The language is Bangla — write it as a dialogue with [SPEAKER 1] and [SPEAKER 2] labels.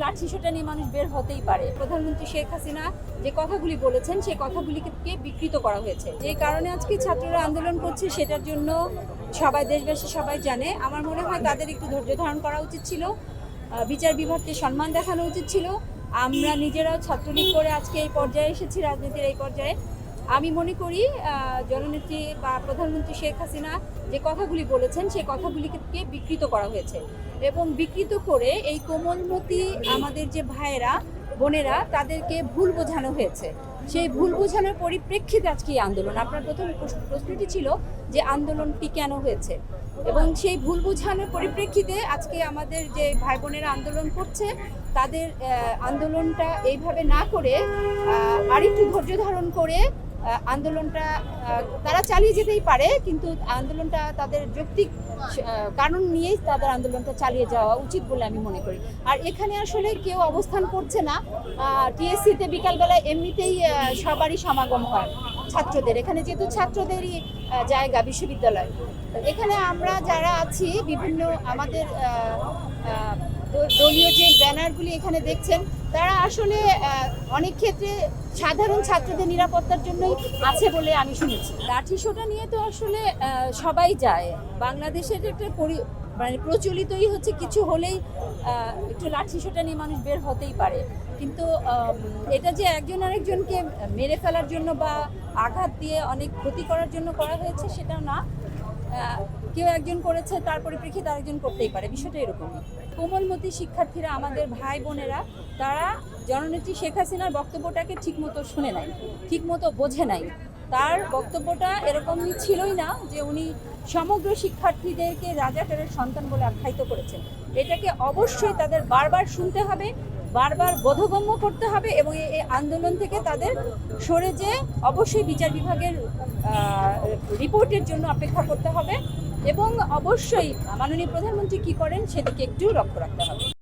[SPEAKER 1] লাঠিসোঁটা নিয়ে মানুষ বের হতেই পারে। প্রধানমন্ত্রী শেখ হাসিনা যে কথাগুলি বলেছেন সেই কথাগুলিকে বিকৃত করা হয়েছে। যে কারণে আজকে ছাত্ররা আন্দোলন করছে সেটার জন্য সবাই, দেশবাসী সবাই জানে। আমার মনে হয় তাদের একটু ধৈর্য ধারণ করা উচিত ছিল, বিচার বিভাগকে সম্মান দেখানো উচিত ছিল। আমরা নিজেরাও ছাত্রলীগ করে আজকে এই পর্যায়ে এসেছি, রাজনীতির এই পর্যায়ে। আমি মনে করি জননেত্রী বা প্রধানমন্ত্রী শেখ হাসিনা যে কথাগুলি বলেছেন সেই কথাগুলিকে বিকৃত করা হয়েছে এবং বিকৃত করে এই কোমলমতি আমাদের যে ভাইয়েরা বোনেরা তাদেরকে ভুল বোঝানো হয়েছে। সেই ভুল বোঝানোর পরিপ্রেক্ষিতে আজকে এই আন্দোলন। আপনার প্রথম প্রশ্নটি ছিল যে আন্দোলনটি কেন হয়েছে, এবং সেই ভুল বোঝানোর পরিপ্রেক্ষিতে আজকে আমাদের যে ভাই বোনেরা আন্দোলন করছে তাদের আন্দোলনটা এইভাবে না করে আরেকটু ধৈর্য ধারণ করে আন্দোলনটা তারা চালিয়ে যেতেই পারে, কিন্তু আন্দোলনটা তাদের যৌক্তিক কারণ নিয়েই তাদের আন্দোলনটা চালিয়ে যাওয়া উচিত বলে আমি মনে করি। আর এখানে আসলে কেউ অবস্থান করছে না। টিএসসিতে বিকালবেলা এমনিতেই সবারই সমাগম হয় ছাত্রদের, এখানে যেহেতু ছাত্রদেরই জায়গা বিশ্ববিদ্যালয়। এখানে আমরা যারা আছি বিভিন্ন আমাদের দলীয় যে ব্যানারগুলি এখানে দেখছেন তারা আসলে অনেক ক্ষেত্রে সাধারণ ছাত্রদের নিরাপত্তার জন্যই আছে বলে আমি শুনেছি। লাঠিসোঁটা নিয়ে তো আসলে সবাই যায়, বাংলাদেশের একটা মানে প্রচলিতই হচ্ছে কিছু হলেই একটু লাঠিসোঁটা নিয়ে মানুষ বের হতেই পারে, কিন্তু এটা যে একজন আরেকজনকে মেরে ফেলার জন্য বা আঘাত দিয়ে অনেক ক্ষতি করার জন্য করা হয়েছে সেটা না। কেউ একজন করেছে তার পরিপ্রেক্ষিতে আরেকজন করতেই পারে, বিষয়টা এরকমই। কোমলমতি শিক্ষার্থীরা আমাদের ভাই বোনেরা তারা জননেত্রী শেখ হাসিনার বক্তব্যটাকে ঠিকমতো শুনে নাই, ঠিকমতো বোঝে নাই। তার বক্তব্যটা এরকমই ছিলই না যে উনি সমগ্র শিক্ষার্থীদেরকে রাজাকারের সন্তান বলে আখ্যায়িত করেছেন। এটাকে অবশ্যই তাদের বারবার শুনতে হবে, বারবার বোধগম্য করতে হবে এবং এই আন্দোলন থেকে তাদের সরে যেয়ে অবশ্যই বিচার বিভাগের রিপোর্টের জন্য অপেক্ষা করতে হবে এবং অবশ্যই মাননীয় প্রধানমন্ত্রী কী করেন সেদিকে একটু লক্ষ্য রাখতে হবে।